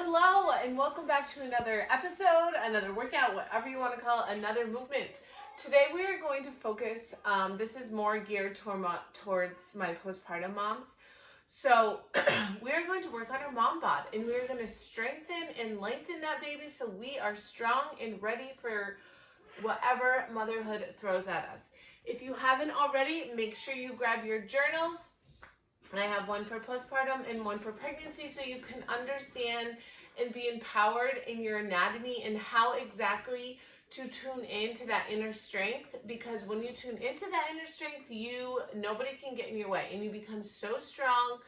Hello and welcome back to another episode, another workout, whatever you want to call it, another movement. Today we are going to focus, this is more geared towards my postpartum moms. So we're going to work on our mom bod and we're going to strengthen and lengthen that baby so we are strong and ready for whatever motherhood throws at us. If you haven't already, make sure you grab your journals. I have one for postpartum and one for pregnancy so you can understand and be empowered in your anatomy and how exactly to tune into that inner strength, because when you tune into that inner strength, nobody can get in your way and you become so strong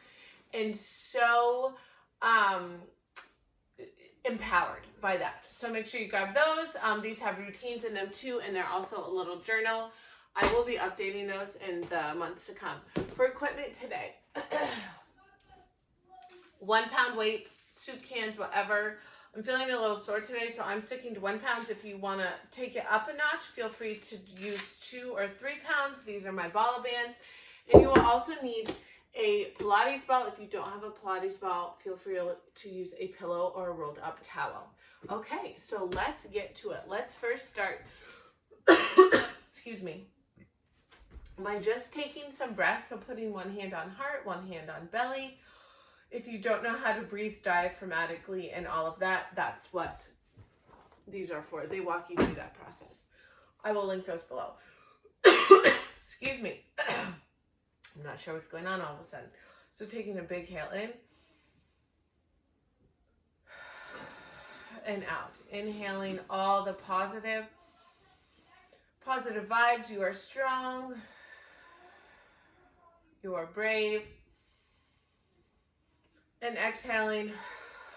and so empowered by that. So make sure you grab those. These have routines in them too, and they're also a little journal. I will be updating those in the months to come. For equipment today, 1 pound weights, soup cans, whatever. I'm feeling a little sore today, so I'm sticking to 1 pound. If you want to take it up a notch, feel free to use 2 or 3 pounds. These are my ball bands. And you will also need a Pilates ball. If you don't have a Pilates ball, feel free to use a pillow or a rolled up towel. Okay, so let's get to it. Let's first start, excuse me, by just taking some breaths. So putting one hand on heart, one hand on belly. If you don't know how to breathe diaphragmatically and all of that, that's what these are for. They walk you through that process. I will link those below. Excuse me. I'm not sure what's going on all of a sudden. So taking a big inhale in and out. Inhaling all the positive vibes. You are strong. You are brave. And exhaling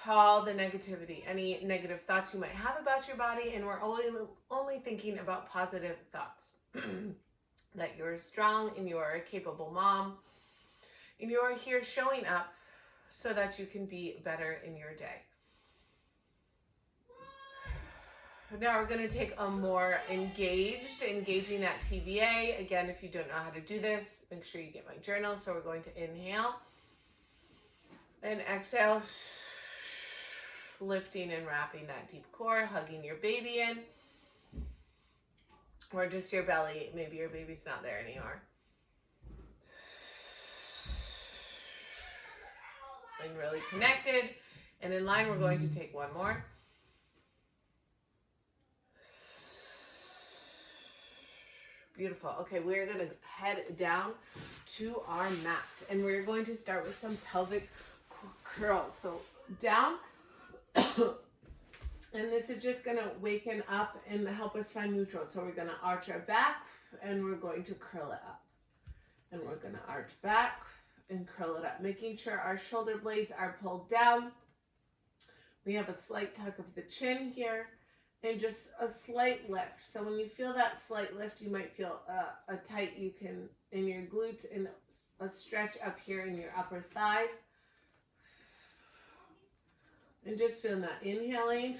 all the negativity, any negative thoughts you might have about your body, and we're only thinking about positive thoughts. That you're strong and you are a capable mom, and you are here showing up so that you can be better in your day. Now we're going to take a more engaging that TVA. Again, if you don't know how to do this, make sure you get my journal. So we're going to inhale and exhale, lifting and wrapping that deep core, hugging your baby in, or just your belly. Maybe your baby's not there anymore. And really connected and in line. We're going to take one more. Beautiful. Okay, we're going to head down to our mat, and we're going to start with some pelvic curls. So down, and this is just going to waken up and help us find neutral. So we're going to arch our back, and we're going to curl it up. And we're going to arch back and curl it up, making sure our shoulder blades are pulled down. We have a slight tuck of the chin here. And just a slight lift. So when you feel that slight lift, you might feel a tight in your glutes and a stretch up here in your upper thighs. And just feeling that inhaling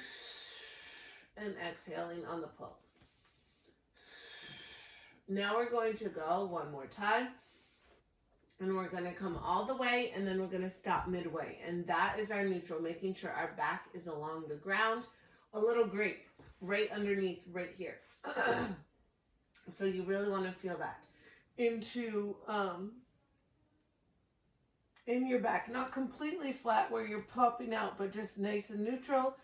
and exhaling on the pull. Now we're going to go one more time. And we're going to come all the way, and then we're going to stop midway. And that is our neutral, making sure our back is along the ground. A little grape right underneath, right here. So you really want to feel that into in your back, not completely flat where you're popping out, but just nice and neutral,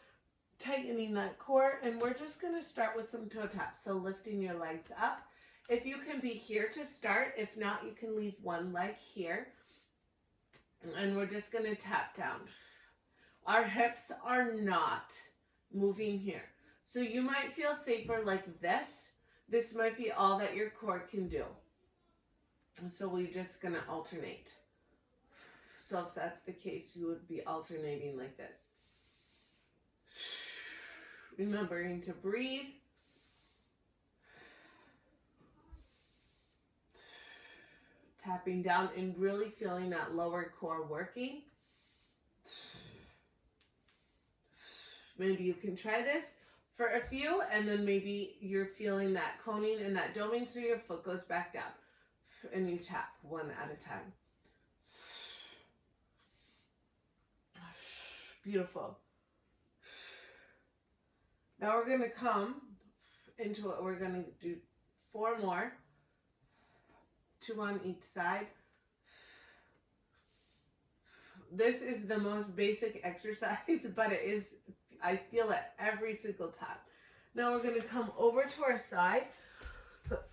tightening that core. And we're just going to start with some toe taps. So lifting your legs up. If you can be here to start, if not, you can leave one leg here. And we're just going to tap down. Our hips are not moving here. So you might feel safer like this. This might be all that your core can do. So we're just going to alternate. So if that's the case, you would be alternating like this. Remembering to breathe. Tapping down and really feeling that lower core working. Maybe you can try this for a few, and then maybe you're feeling that coning and that doming, so your foot goes back down. And you tap one at a time. Beautiful. Now we're going to come into it. We're going to do 4 more. 2 on each side. This is the most basic exercise, but it is, I feel it every single time. Now we're going to come over to our side,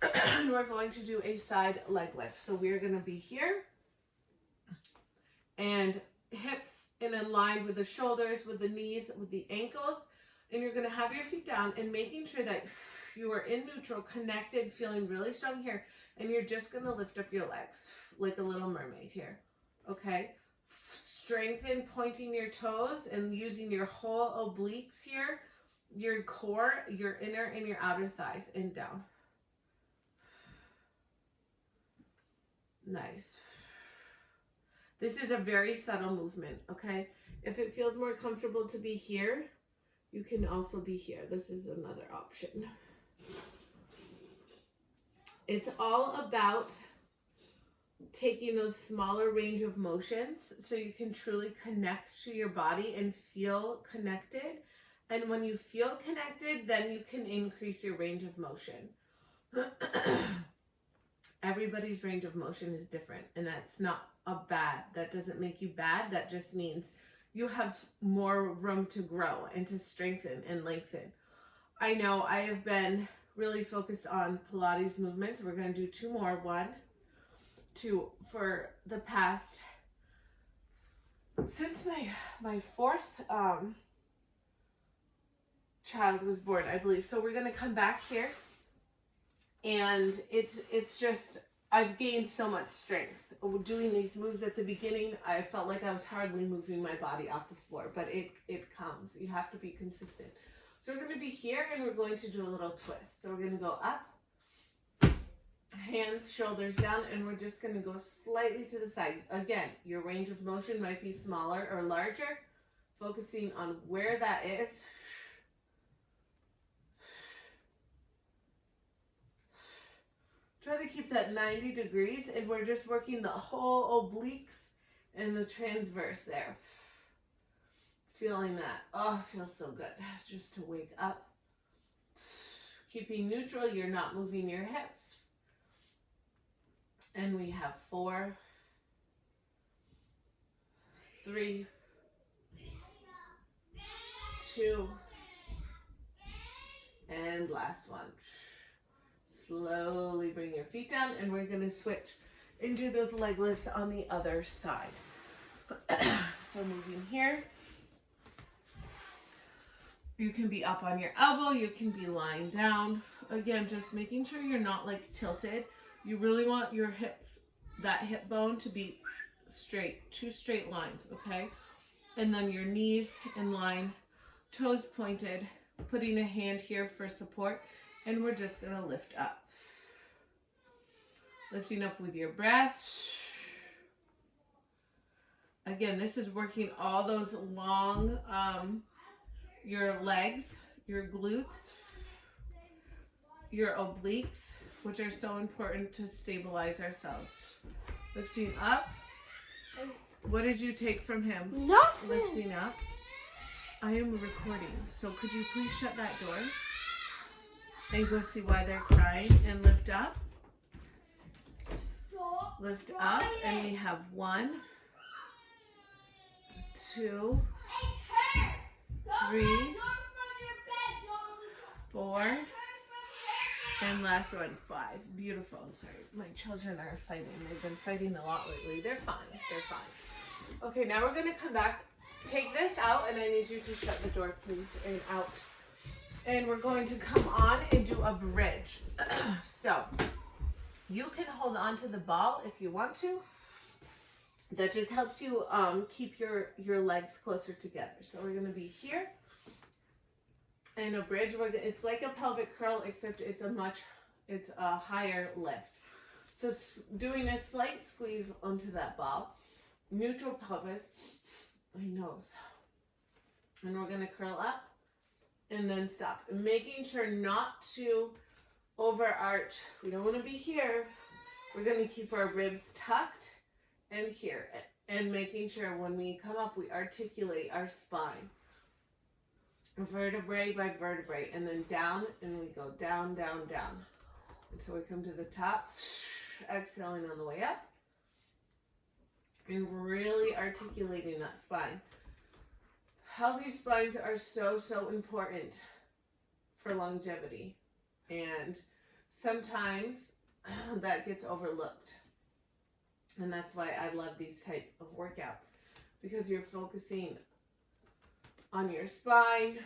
and we're going to do a side leg lift. So we're going to be here, and hips in line with the shoulders, with the knees, with the ankles, and you're going to have your feet down and making sure that you are in neutral, connected, feeling really strong here, and you're just going to lift up your legs like a little mermaid here, okay? Strengthen pointing your toes and using your whole obliques here, your core, your inner and your outer thighs, and down. Nice. This is a very subtle movement, okay? If it feels more comfortable to be here, you can also be here. This is another option. It's all about taking those smaller range of motions so you can truly connect to your body and feel connected. And when you feel connected, then you can increase your range of motion. Everybody's range of motion is different, and that's not that doesn't make you bad. That just means you have more room to grow and to strengthen and lengthen. I know I have been really focused on Pilates movements. We're going to do 2 more. 1, 2 for the past, since my 4th child was born, I believe. So we're going to come back here, and it's just, I've gained so much strength. Doing these moves at the beginning, I felt like I was hardly moving my body off the floor, but it comes. You have to be consistent. So we're going to be here, and we're going to do a little twist. So we're going to go up, hands, shoulders down, and we're just going to go slightly to the side. Again, your range of motion might be smaller or larger, focusing on where that is. Try to keep that 90 degrees, and we're just working the whole obliques and the transverse there. Feeling that. Oh, it feels so good just to wake up. Keeping neutral, you're not moving your hips. And we have 4, 3, 2, and last one. Slowly bring your feet down, and we're going to switch and do those leg lifts on the other side. So moving here. You can be up on your elbow, you can be lying down. Again, just making sure you're not like tilted. You really want your hips, that hip bone to be straight, 2 straight lines, okay? And then your knees in line, toes pointed, putting a hand here for support, and we're just gonna lift up. Lifting up with your breath. Again, this is working all those long, your legs, your glutes, your obliques, which are so important to stabilize ourselves. Lifting up. What did you take from him? Nothing. Lifting up. I am recording, so could you please shut that door and go see why they're crying, and lift up. Stop Lift up, and we have 1, 2, 3, 4, and last one, 5. Beautiful. Sorry, my children are fighting. They've been fighting a lot lately. They're fine. They're fine. Okay, now we're going to come back. Take this out, and I need you to shut the door, please, and out. And we're going to come on and do a bridge. So, you can hold on to the ball if you want to. That just helps you keep your legs closer together. So we're going to be here. And a bridge, it's like a pelvic curl, except it's a higher lift. So doing a slight squeeze onto that ball. Neutral pelvis. My nose. And we're going to curl up and then stop. Making sure not to overarch. We don't want to be here. We're going to keep our ribs tucked and here. And making sure when we come up, we articulate our spine. vertebrae by vertebrae, and then down, and we go down, down, down, until we come to the top, exhaling on the way up, and really articulating that spine. Healthy spines are so, so important for longevity, and sometimes that gets overlooked, and that's why I love these type of workouts, because you're focusing on your spine,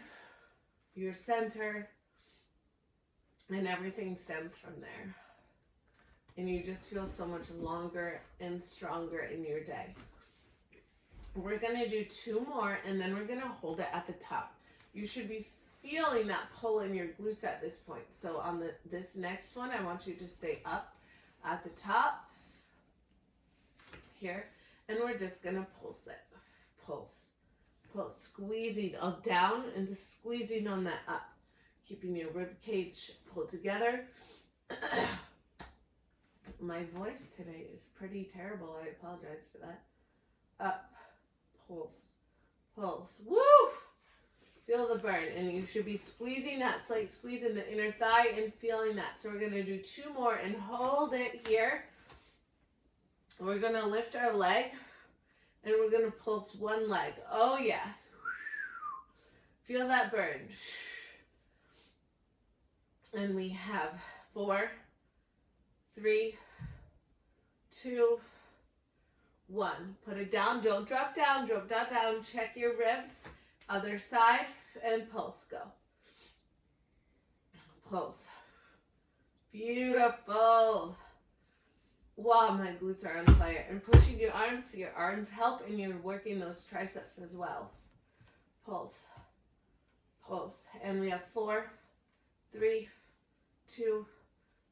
your center, and everything stems from there. And you just feel so much longer and stronger in your day. We're gonna do 2 more, and then we're gonna hold it at the top. You should be feeling that pull in your glutes at this point. So on this next one, I want you to stay up at the top here, and we're just gonna pulse it. Pulse. Pulse, squeezing down and just squeezing on that up, keeping your rib cage pulled together. My voice today is pretty terrible. I apologize for that. Up, pulse, pulse. Woo! Feel the burn, and you should be squeezing that. It's like squeezing the inner thigh and feeling that. So we're going to do 2 more and hold it here. We're going to lift our leg. And we're going to pulse one leg. Oh, yes. Feel that burn. And we have 4, 3, 2, 1. Put it down. Don't drop down. Drop that down. Check your ribs. Other side. And pulse. Go. Pulse. Beautiful. Wow, my glutes are on fire. And pushing your arms, so your arms help, and you're working those triceps as well. Pulse. Pulse. And we have 4, 3, 2,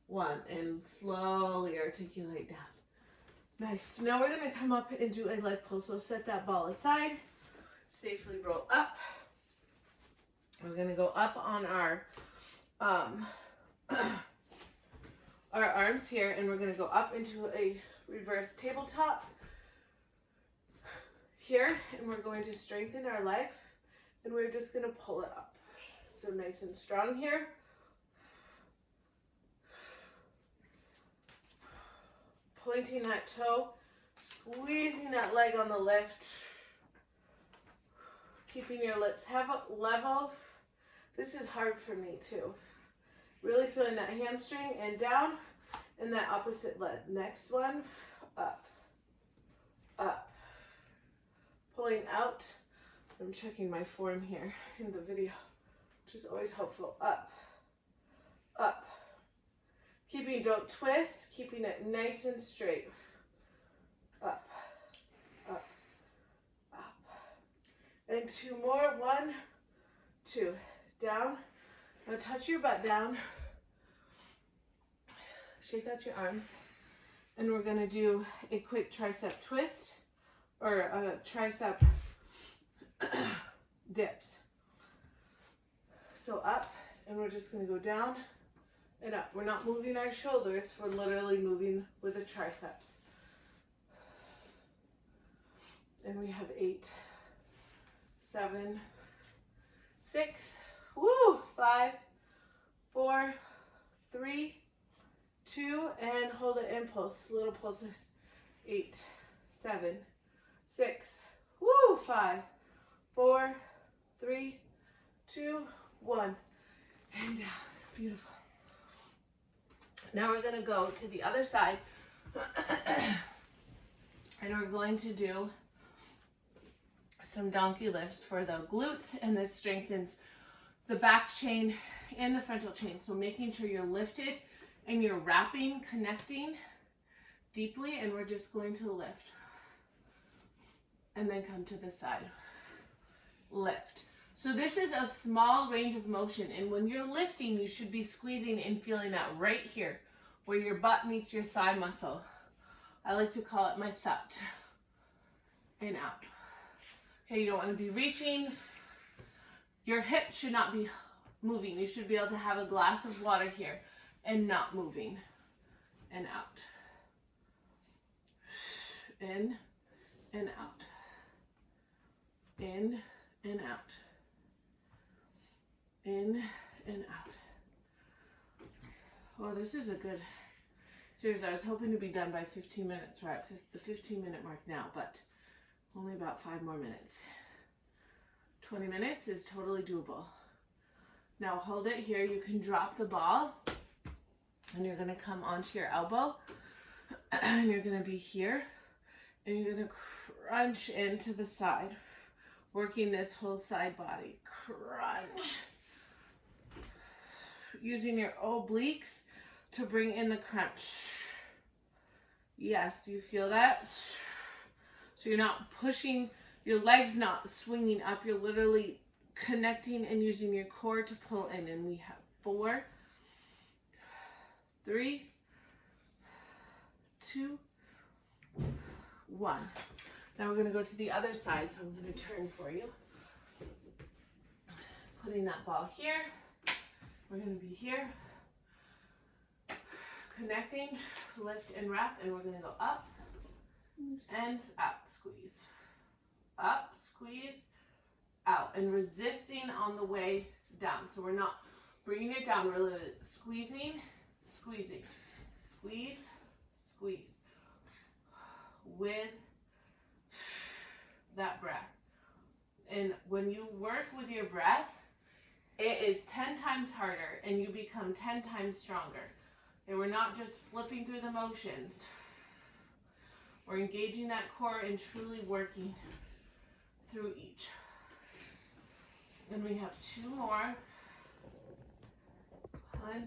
1. And slowly articulate down. Nice. Now we're going to come up and do a leg pull. So set that ball aside. Safely roll up. We're going to go up on our arms here, and we're going to go up into a reverse tabletop here, and we're going to strengthen our leg, and we're just going to pull it up. So nice and strong here. Pointing that toe, squeezing that leg on the lift, keeping your lips level. This is hard for me too. Really feeling that hamstring, and down, and that opposite leg. Next one, up, up. Pulling out. I'm checking my form here in the video, which is always helpful. Up, up. Keeping, don't twist, keeping it nice and straight. Up, up, up. And 2 more. 1, 2. Down. Now touch your butt down. Shake out your arms. And we're going to do a quick tricep twist, or a tricep dips. So up, and we're just going to go down and up. We're not moving our shoulders. We're literally moving with the triceps. And we have 8, 7, 6, 5, 4, 3, 2, and hold it in pulse. Little pulses. 8, 7, 6, 5, 4, 3, 2, 1, and down. Beautiful. Now we're going to go to the other side, and we're going to do some donkey lifts for the glutes, and this strengthens the back chain and the frontal chain. So making sure you're lifted and you're wrapping, connecting deeply, and we're just going to lift. And then come to the side. Lift. So this is a small range of motion, and when you're lifting, you should be squeezing and feeling that right here, where your butt meets your thigh muscle. I like to call it my thut. And out. Okay, you don't want to be reaching. Your hips should not be moving. You should be able to have a glass of water here and not moving. And out. In and out. In and out. In and out. Well, this is a good series. I was hoping to be done by 15 minutes. We're at the 15-minute mark now, but only about 5 more minutes. 20 minutes is totally doable. Now hold it here. You can drop the ball and you're going to come onto your elbow and you're going to be here and you're going to crunch into the side, working this whole side body. Crunch. Using your obliques to bring in the crunch. Yes, do you feel that? So you're not pushing, your legs not swinging up, you're literally connecting and using your core to pull in. And we have 4, 3, 2, 1. Now we're going to go to the other side, so I'm going to turn for you. Putting that ball here. We're going to be here. Connecting, lift and wrap, and we're going to go up and up, squeeze. Up, squeeze, out, and resisting on the way down. So we're not bringing it down, we're really squeezing, squeezing, squeeze, squeeze, with that breath. And when you work with your breath, it is 10 times harder and you become 10 times stronger. And we're not just flipping through the motions. We're engaging that core and truly working through each. And we have 2 more. 1,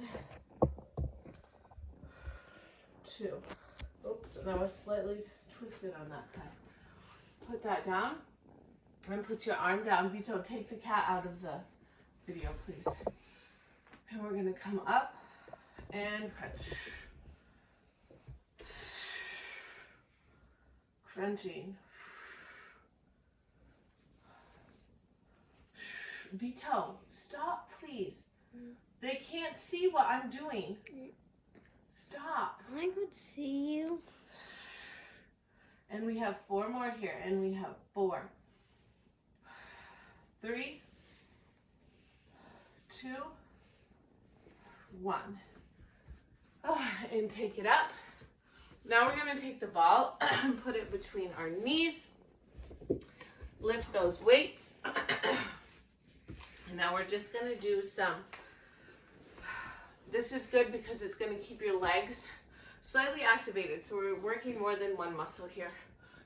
2. Oops, and I was slightly twisted on that side. Put that down and put your arm down. Vito, take the cat out of the video, please. And we're going to come up and crunch. Crunching. Vito, stop, please. They can't see what I'm doing. Stop. I could see you. And we have 4 more here. And we have 4, 3, 2, 1. Oh, and take it up. Now we're going to take the ball and put it between our knees. Lift those weights. And now we're just going to do some. This is good because it's going to keep your legs slightly activated. So we're working more than one muscle here.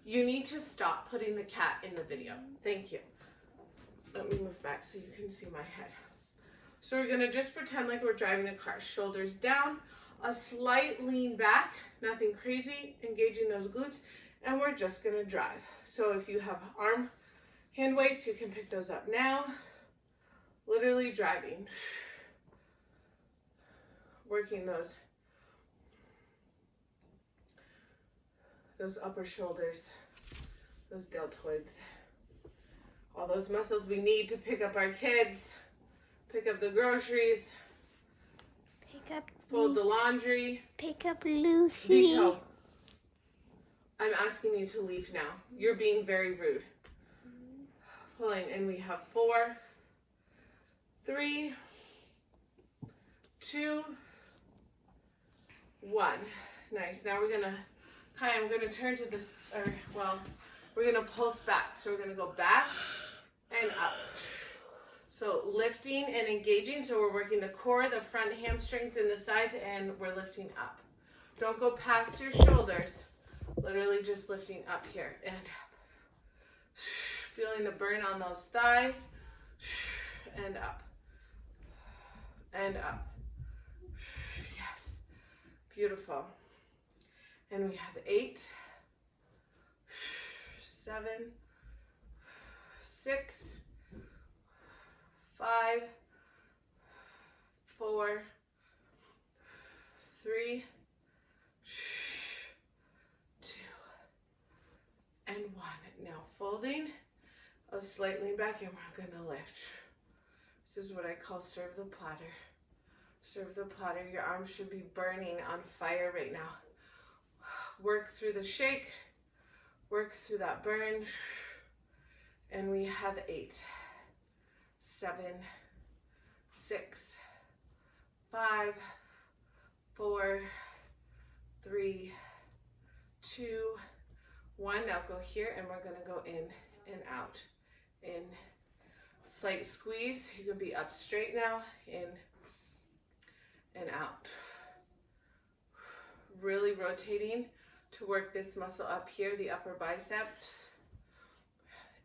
You need to stop putting the cat in the video. Thank you. Let me move back so you can see my head. So we're going to just pretend like we're driving a car. Shoulders down, a slight lean back, nothing crazy, engaging those glutes, and we're just going to drive. So if you have hand weights, you can pick those up now. Literally driving. Working those upper shoulders, those deltoids, all those muscles we need to pick up our kids, pick up the groceries, fold the laundry, pick up Lucy. Vito, I'm asking you to leave now. You're being very rude. Pulling, and we have 4, 3, 2, 1. Nice. Now we're gonna I'm gonna turn to this, we're gonna pulse back. So we're gonna go back and up. So lifting and engaging. So we're working the core, the front hamstrings and the sides, and we're lifting up. Don't go past your shoulders. Literally just lifting up here and up. Feeling the burn on those thighs. And up. And up. Yes. Beautiful. And we have 8, 7, 6, 5, 4, 3, 2, and 1. Now folding, a slight lean back, and we're going to lift. This is what I call serve the platter. Serve the platter. Your arms should be burning on fire right now. Work through the shake, work through that burn, and we have 8, 7, 6, 5, 4, 3, 2, 1. Now go here and we're going to go in and out. In. Slight squeeze. You can be up straight now. In and out. Really rotating to work this muscle up here, the upper bicep.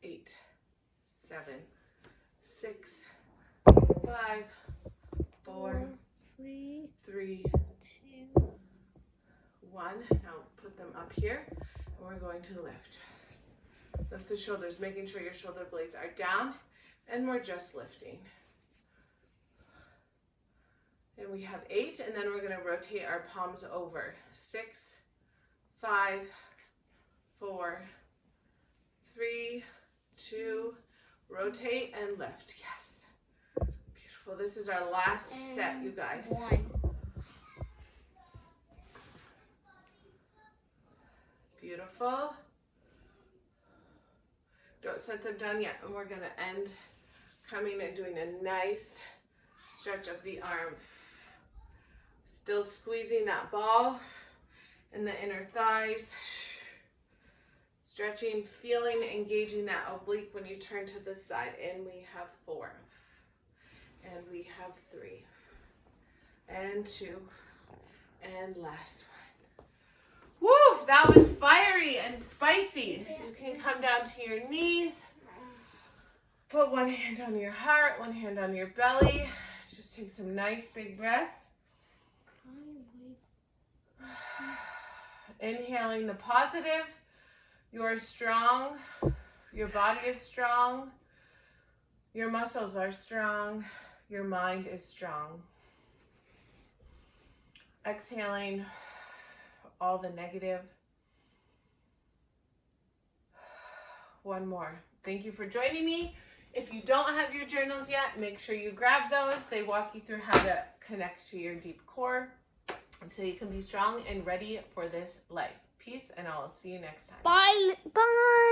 8, 7, 6, 5, 4, 3, 2, 1. Now put them up here and we're going to lift. Lift the shoulders, making sure your shoulder blades are down and we're just lifting. And we have 8, and then we're going to rotate our palms over. 6, 5, 4, 3, 2, rotate and lift. Yes. Beautiful. This is our last set, you guys. 1. Beautiful. Don't set them down yet, and we're going to end coming and doing a nice stretch of the arm. Still squeezing that ball in the inner thighs. Stretching, feeling, engaging that oblique when you turn to the side. And we have 4. And we have 3. And 2. And last one. Woo! That was fiery and spicy. You can come down to your knees. Put one hand on your heart, one hand on your belly. Just take some nice big breaths. Inhaling the positive. You're strong. Your body is strong. Your muscles are strong. Your mind is strong. Exhaling all the negative. One more. Thank you for joining me. If you don't have your journals yet, make sure you grab those. They walk you through how to connect to your deep core so you can be strong and ready for this life. Peace, and I'll see you next time. Bye. Bye.